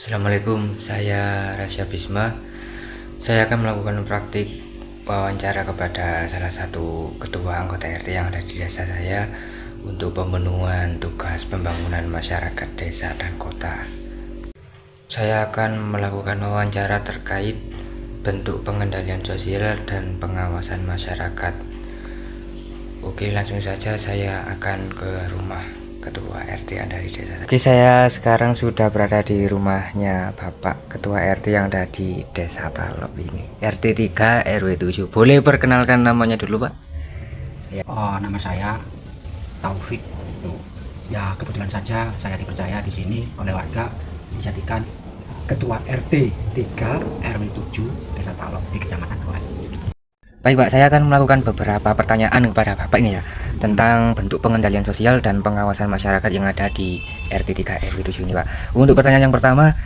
Assalamualaikum, saya Rasya Bisma. Saya akan melakukan praktik wawancara kepada salah satu ketua anggota RT yang ada di desa saya untuk pemenuhan tugas pembangunan masyarakat desa dan kota. Saya akan melakukan wawancara terkait bentuk pengendalian sosial dan pengawasan masyarakat. Oke, langsung saja saya akan ke rumah Ketua RT yang dari desa. Oke, saya sekarang sudah berada di rumahnya Bapak Ketua RT yang ada di Desa Talop ini. RT 3 RW 7. Boleh perkenalkan namanya dulu, Pak? Nama saya Taufik. Ya, kebetulan saja saya dipercaya di sini oleh warga dijadikan Ketua RT 3 RW 7 Desa Talop di Kecamatan Kuat. Baik, Pak, saya akan melakukan beberapa pertanyaan kepada Bapak ini ya, tentang bentuk pengendalian sosial dan pengawasan masyarakat yang ada di RT 3 RW 7 ini, Pak. Untuk pertanyaan yang pertama,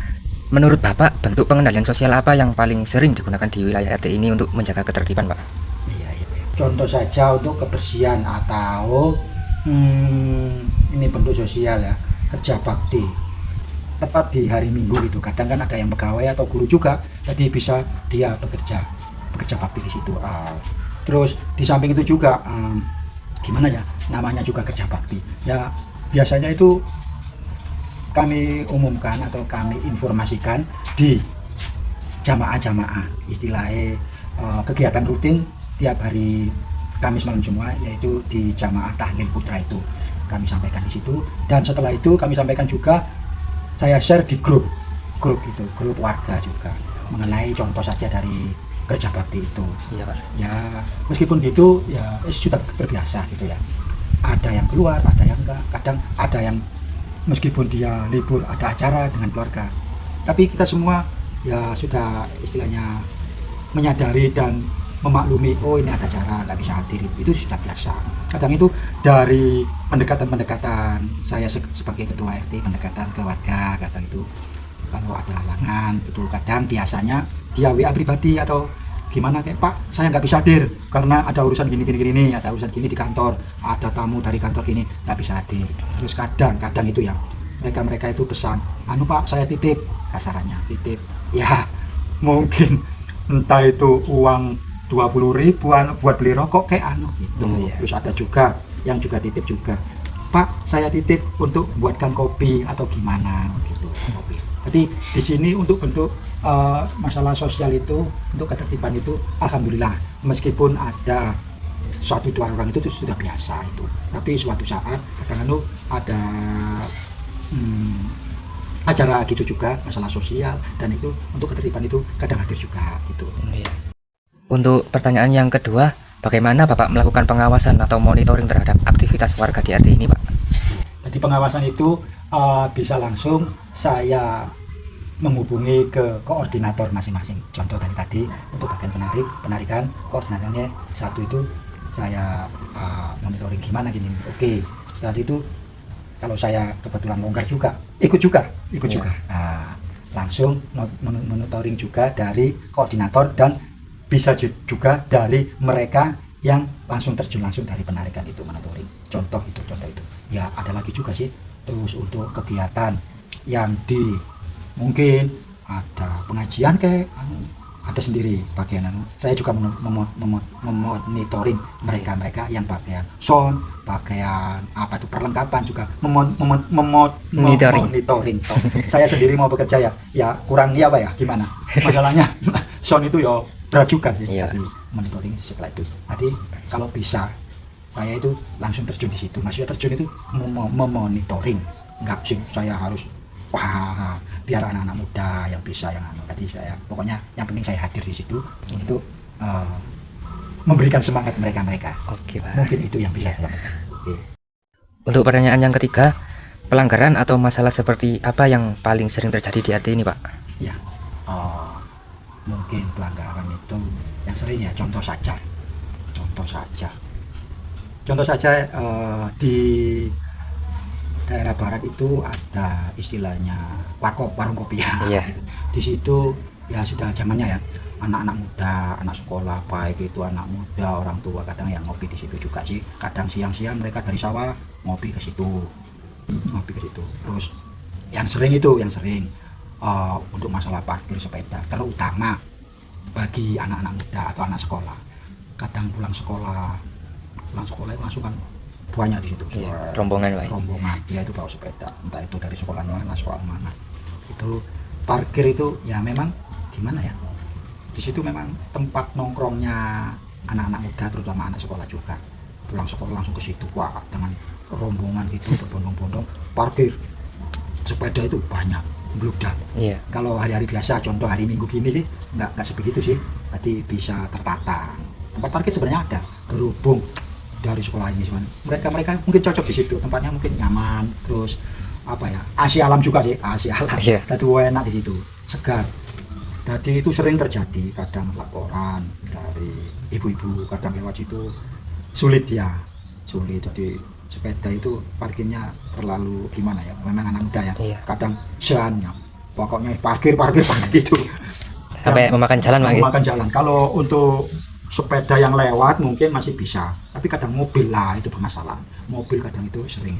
menurut Bapak, bentuk pengendalian sosial apa yang paling sering digunakan di wilayah RT ini untuk menjaga ketertiban, Pak? Iya. Contoh saja untuk kebersihan atau ini bentuk sosial ya, kerja bakti. Tepat di hari Minggu itu, kadang kan ada yang pegawai atau guru juga, jadi bisa dia bekerja bakti di situ. Terus di samping itu juga gimana ya, namanya juga kerja bakti ya, biasanya itu kami umumkan atau kami informasikan di jamaah istilahnya, kegiatan rutin tiap hari Kamis malam Jumat, yaitu di jamaah tahlil putra itu kami sampaikan di situ. Dan setelah itu kami sampaikan juga, saya share di grup warga juga mengenai contoh saja dari kerja bakti itu. Iya, Pak. Ya, meskipun gitu ya sudah terbiasa gitu ya. Ada yang keluar, ada yang enggak. Kadang ada yang meskipun dia libur ada acara dengan keluarga. Tapi kita semua ya sudah istilahnya menyadari dan memaklumi, oh ini ada acara nggak bisa hadir, itu sudah biasa. Kadang itu dari pendekatan saya sebagai ketua RT, pendekatan ke warga, kadang itu kalau ada halangan itu kadang biasanya dia WA pribadi atau gimana, kayak Pak saya nggak bisa hadir karena ada urusan gini, ada urusan gini di kantor, ada tamu dari kantor gini, nggak bisa hadir. Terus kadang itu ya mereka itu pesan, Pak saya titip, kasarannya titip ya, mungkin entah itu uang 20 ribuan buat beli rokok kayak gitu. Iya. Terus ada juga yang juga titip juga, Pak saya titip untuk buatkan kopi atau gimana gitu, kopi. Jadi di sini untuk bentuk masalah sosial itu, untuk ketertiban itu, alhamdulillah meskipun ada suatu dua orang itu sudah biasa itu. Tapi suatu saat kadang-kadang ada acara gitu juga, masalah sosial, dan itu untuk ketertiban itu kadang hadir juga gitu. Iya. Untuk pertanyaan yang kedua, bagaimana Bapak melakukan pengawasan atau monitoring terhadap aktivitas warga di RT ini, Pak? Jadi pengawasan itu bisa langsung saya menghubungi ke koordinator masing-masing. Contoh dari tadi untuk bagian penarikan, koordinatornya satu itu saya monitoring gimana gini. Oke, setelah itu kalau saya kebetulan longgar juga, ikut juga. Langsung monitoring juga dari koordinator, dan bisa juga dari mereka yang langsung terjun langsung dari penarikan itu monitoring. Contoh itu. Ya ada lagi juga sih. Terus untuk kegiatan yang mungkin ada pengajian kayak ada sendiri bagian saya juga memonitoring mereka yang bagian sound, bagian apa itu perlengkapan juga monitoring. Saya sendiri mau bekerja ya kurang gimana masalahnya sound itu ya berat juga sih. Iya. Jadi monitoring setelah itu. Nanti kalau bisa saya itu langsung terjun di situ. Maksudnya terjun itu memonitoring, nggak sih saya harus biar anak-anak muda yang bisa tadi saya pokoknya yang penting saya hadir di situ untuk memberikan semangat mereka. Oke, Pak. Mungkin itu yang bisa saya lakukan. Oke. Untuk pertanyaan yang ketiga, pelanggaran atau masalah seperti apa yang paling sering terjadi di RT ini, Pak? Ya, mungkin pelanggaran itu yang sering ya, contoh saja di daerah barat itu ada istilahnya warung kopi ya. Iya. Di situ ya sudah zamannya ya, anak-anak muda, anak sekolah baik itu anak muda, orang tua kadang yang ngopi di situ juga sih. Kadang siang-siang mereka dari sawah ngopi ke situ. Terus yang sering untuk masalah parkir sepeda, terutama bagi anak-anak muda atau anak sekolah. Kadang pulang sekolah itu langsung kan banyak di situ. Iya, rombongan Pak. Rombongan dia itu bawa sepeda, entah itu dari sekolah mana. Itu parkir itu ya memang gimana ya? Di situ memang tempat nongkrongnya anak-anak muda, terutama anak sekolah juga. Pulang sekolah langsung ke situ, wah dengan rombongan gitu berbondong-bondong parkir sepeda itu banyak, bludak. Iya. Kalau hari-hari biasa, contoh hari Minggu gini sih nggak sebegitu sih, berarti bisa tertata. Tempat parkir sebenarnya ada, berhubung dari sekolah ini mereka mungkin cocok di situ, tempatnya mungkin nyaman, terus apa ya, AC alam juga sih, AC alam. Iya. Jadi enak di situ, segar. Jadi itu sering terjadi, kadang laporan dari ibu-ibu kadang lewat situ sulit. Jadi sepeda itu parkirnya terlalu gimana ya, memang anak muda ya. Iya. Kadang seannya pokoknya parkir gitu Sampai memakan jalan Pak. memakan jalan. Kalau untuk sepeda yang lewat mungkin masih bisa, tapi kadang mobil lah itu bermasalah. Mobil kadang itu sering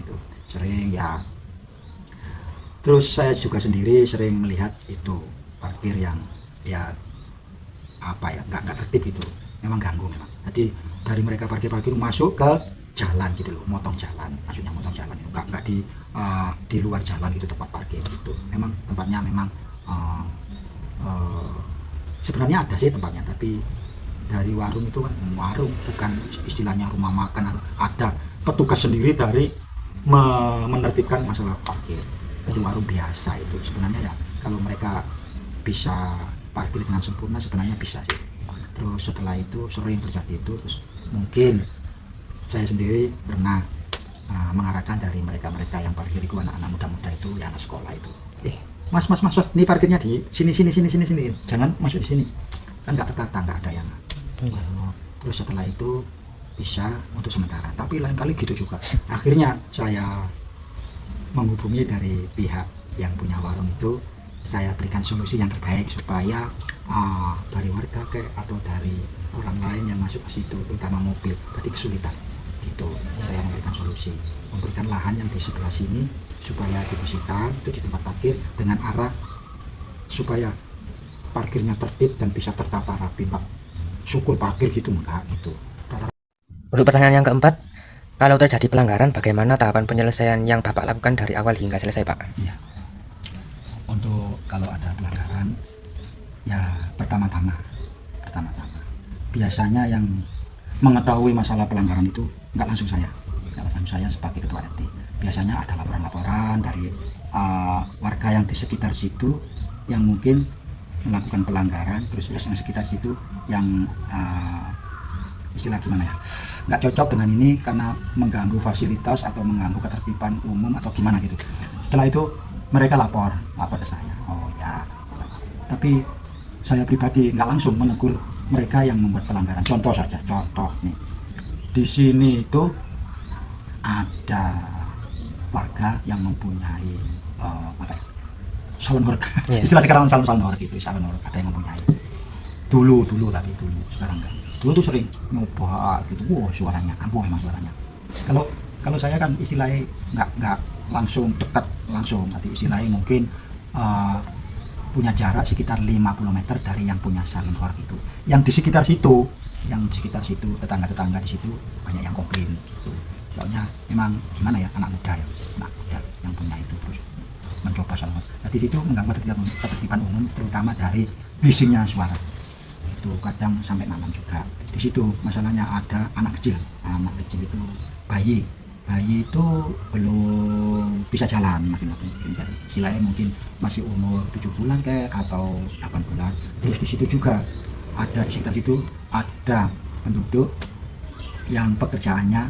ya. Terus saya juga sendiri sering melihat itu parkir yang ya apa ya, nggak tertib itu, memang ganggu memang. Jadi dari mereka parkir masuk ke jalan gitu loh, motong jalan, maksudnya motong jalan itu nggak di luar jalan itu tempat parkir itu. Memang tempatnya memang sebenarnya ada sih tempatnya, tapi dari warung itu kan, warung bukan istilahnya rumah makan, ada petugas sendiri dari menertibkan masalah parkir. Jadi warung biasa itu sebenarnya ya, kalau mereka bisa parkir dengan sempurna sebenarnya bisa sih. Terus setelah itu sering terjadi itu, terus mungkin saya sendiri pernah mengarahkan dari mereka yang parkir itu, anak-anak muda-muda itu, ya anak sekolah itu, mas, ini parkirnya di sini, jangan masuk di sini, kan nggak tertata, nggak ada yang. Terus setelah itu bisa untuk sementara, tapi lain kali gitu juga. Akhirnya saya menghubungi dari pihak yang punya warung itu, saya berikan solusi yang terbaik supaya dari warga atau dari orang lain yang masuk ke situ, terutama mobil, tadi kesulitan gitu. Saya memberikan solusi, memberikan lahan yang di sebelah sini supaya dibersihkan itu di tempat parkir dengan arah supaya parkirnya tertib dan bisa tertata rapi, Pak. Syukur parkir gitu enggak gitu. Untuk pertanyaan yang keempat, kalau terjadi pelanggaran, bagaimana tahapan penyelesaian yang Bapak lakukan dari awal hingga selesai Pak? Ya. Untuk kalau ada pelanggaran, ya pertama-tama biasanya yang mengetahui masalah pelanggaran itu nggak langsung saya sebagai ketua RT. Biasanya ada laporan-laporan dari warga yang di sekitar situ yang mungkin melakukan pelanggaran, terus yang sekitar situ yang istilah gimana ya, nggak cocok dengan ini karena mengganggu fasilitas atau mengganggu ketertiban umum atau gimana gitu. Setelah itu mereka lapor ke saya. Oh ya, tapi saya pribadi nggak langsung menegur mereka yang membuat pelanggaran. Contoh nih, di sini itu ada warga yang mempunyai salon horeg. Istilah sekarang salon horeg gitu, salon horeg ada yang mempunyai. Dulu sekarang enggak. Dulu tuh sering nyoba gitu, wow suaranya, ampuh emang suaranya. Kalau saya kan istilahnya nggak langsung dekat langsung, nanti istilahnya mungkin punya jarak sekitar 50 meter dari yang punya salon horeg itu. Yang di sekitar situ, tetangga-tetangga di situ banyak yang komplain gitu. Soalnya memang gimana ya, anak muda yang punya itu terus mencoba salon horeg. Jadi itu mengganggu ketertiban umum, terutama dari bisingnya suara. Itu kadang sampai malam juga. Di situ masalahnya ada anak kecil itu bayi itu belum bisa jalan, makin istilahnya mungkin masih umur 7 bulan atau 8 bulan. Terus di situ juga ada, di sekitar situ ada penduduk yang pekerjaannya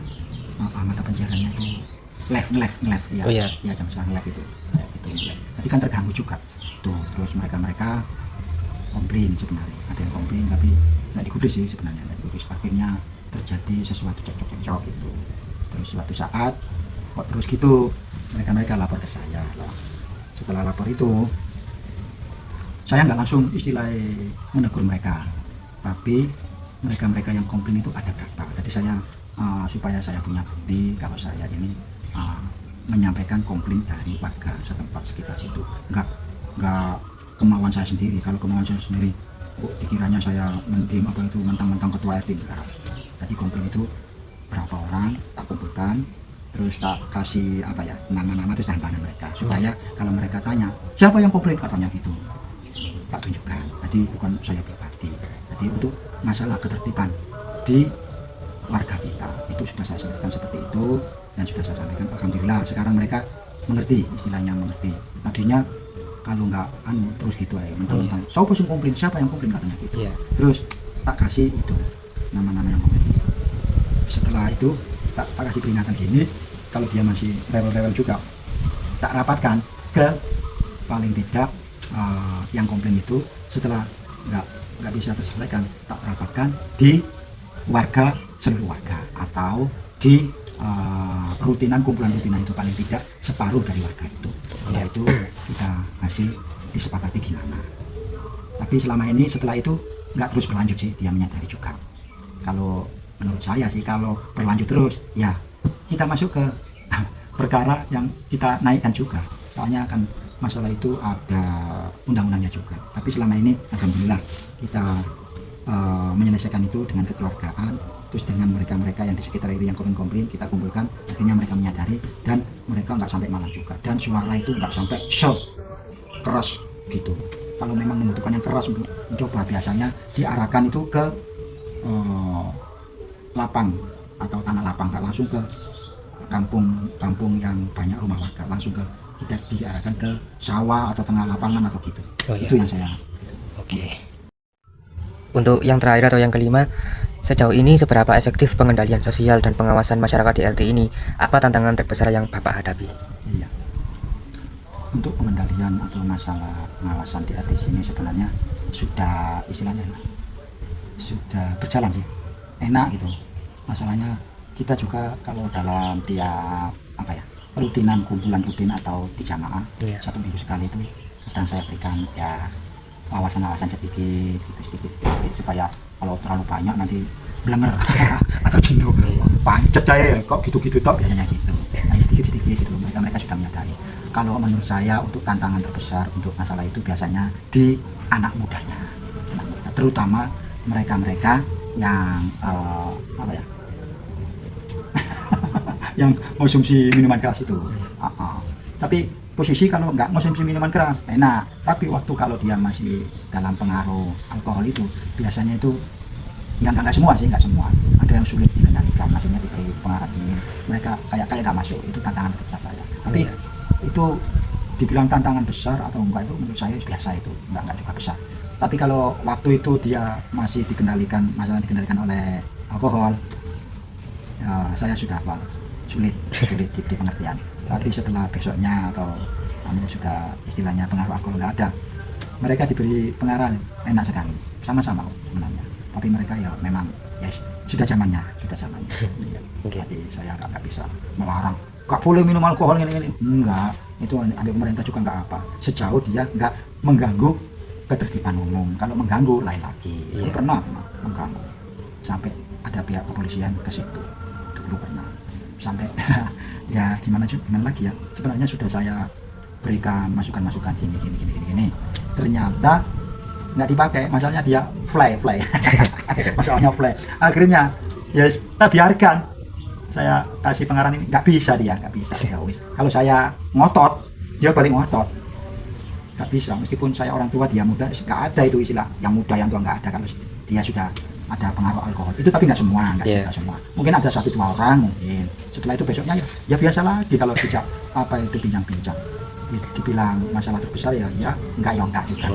mata pencariannya itu live ya. Oh, iya. Ya jam sekarang live itu jadi kan terganggu juga tuh. Terus mereka komplain, sebenarnya ada yang komplain tapi nggak digubris sih sebenarnya, akhirnya terjadi sesuatu cekcok gitu. Terus suatu saat kok terus gitu mereka lapor ke saya. Setelah lapor itu saya nggak langsung istilahnya menegur mereka, tapi mereka yang komplain itu ada berapa. Jadi saya supaya saya punya bukti kalau saya ini menyampaikan komplain dari warga setempat sekitar situ, nggak kemauan saya sendiri. Kalau kemauan saya sendiri, kok dikiranya saya mendim apa itu mentang-mentang ketua RT enggak. Jadi komplain itu berapa orang tak kumpulkan, terus tak kasih apa ya, nama-nama terus tangan mereka, supaya kalau mereka tanya siapa yang komplain katanya gitu, tak tunjukkan. Jadi bukan saya pribadi. Jadi untuk masalah ketertiban di warga kita itu sudah saya sampaikan seperti itu, dan sudah saya sampaikan. Alhamdulillah sekarang mereka mengerti, istilahnya mengerti. Tadinya kalau nggak terus gitu aja mentang-mentang siapa yang komplain, siapa yang komplain katanya gitu. Terus tak kasih itu nama-nama yang komplain. Setelah itu tak kasih peringatan gini, kalau dia masih rewel-rewel juga tak rapatkan ke paling tidak yang komplain itu. Setelah nggak bisa terselesaikan, tak rapatkan di warga, seluruh warga, atau di rutinan, kumpulan rutinan itu paling tidak separuh dari warga itu. Setelah itu kita hasil disepakati gimana. Tapi selama ini setelah itu nggak terus berlanjut sih, dia menyadari juga. Kalau menurut saya sih kalau berlanjut terus ya kita masuk ke perkara yang kita naikkan juga. Soalnya kan masalah itu ada undang-undangnya juga. Tapi selama ini alhamdulillah kita menyelesaikan itu dengan kekeluargaan, terus dengan mereka-mereka yang di sekitar itu yang komplain kita kumpulkan, akhirnya mereka menyadari dan mereka nggak sampai malam juga, dan suara itu nggak sampai keras gitu. Kalau memang membutuhkan yang keras untuk mencoba, biasanya diarahkan itu ke lapang atau tanah lapang, nggak langsung ke kampung yang banyak rumah warga, langsung ke kita diarahkan ke sawah atau tengah lapangan atau gitu. Itu yang saya gitu. Oke. Untuk yang terakhir atau yang kelima, sejauh ini seberapa efektif pengendalian sosial dan pengawasan masyarakat di RT ini? Apa tantangan terbesar yang Bapak hadapi? Iya. Untuk pengendalian atau masalah pengawasan di RT sini sebenarnya sudah istilahnya sudah berjalan sih, enak gitu. Masalahnya kita juga kalau dalam tiap apa ya, rutinan, kumpulan rutin atau di jamaah, satu minggu sekali itu kadang saya berikan ya awasan sedikit supaya kalau terlalu banyak nanti blenger atau jenuh, pancet aja kok gitu-gitu top, biasanya gitu. Nah, sedikit gitu, mereka sudah menyadari. Kalau menurut saya untuk tantangan terbesar untuk masalah itu biasanya di anak mudanya, terutama mereka yang apa ya yang konsumsi minuman keras itu. Tapi posisi kalau nggak konsumsi minuman keras enak, tapi waktu kalau dia masih dalam pengaruh alkohol itu biasanya itu ya nggak semua sih, nggak semua, ada yang sulit dikendalikan, maksudnya diberi pengaruh ini mereka kayak nggak masuk. Itu tantangan besar saya. Tapi itu dibilang tantangan besar atau enggak, itu menurut saya biasa, itu nggak juga besar. Tapi kalau waktu itu dia masih dikendalikan, masalah dikendalikan oleh alkohol, ya saya sudah sulit diberi pengertian. Tapi setelah besoknya atau sudah istilahnya pengaruh alkohol nggak ada, mereka diberi pengarahan enak sekali, sama-sama sebenarnya. Tapi mereka ya memang ya sudah zamannya. Ya. Jadi saya nggak bisa melarang, nggak boleh minum alkohol ini. Enggak, itu ada pemerintah juga nggak apa, sejauh dia nggak mengganggu ketertiban umum. Kalau mengganggu lain lagi. Pernah mengganggu sampai ada pihak kepolisian ke situ dulu, pernah sampai ya gimana lagi ya, sebenarnya sudah saya berikan masukan gini, ternyata nggak dipakai. Masalahnya dia fly masalahnya fly, akhirnya ya kita biarkan, saya kasih pengarahan ini nggak bisa ya wis. Kalau saya ngotot dia balik ngotot, nggak bisa. Meskipun saya orang tua, dia muda, nggak ada itu istilah yang muda yang tua, nggak ada kalau dia sudah ada pengaruh alkohol itu. Tapi nggak semua, semua, mungkin ada 1-2 orang mungkin. Setelah itu besoknya ya biasa lagi. Kalau tidak apa itu bincang-bincang, dibilang masalah terbesar ya enggak juga.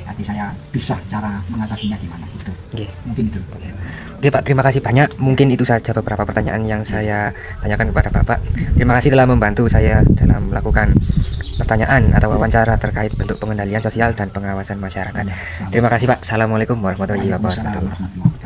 Nanti saya bisa cara mengatasinya gimana gitu. Mungkin itu. Oke Pak, terima kasih banyak. Mungkin itu saja beberapa pertanyaan yang saya tanyakan kepada Bapak. Terima kasih telah membantu saya dalam melakukan pertanyaan atau wawancara terkait bentuk pengendalian sosial dan pengawasan masyarakat. Terima kasih Pak. Assalamualaikum warahmatullahi wabarakatuh.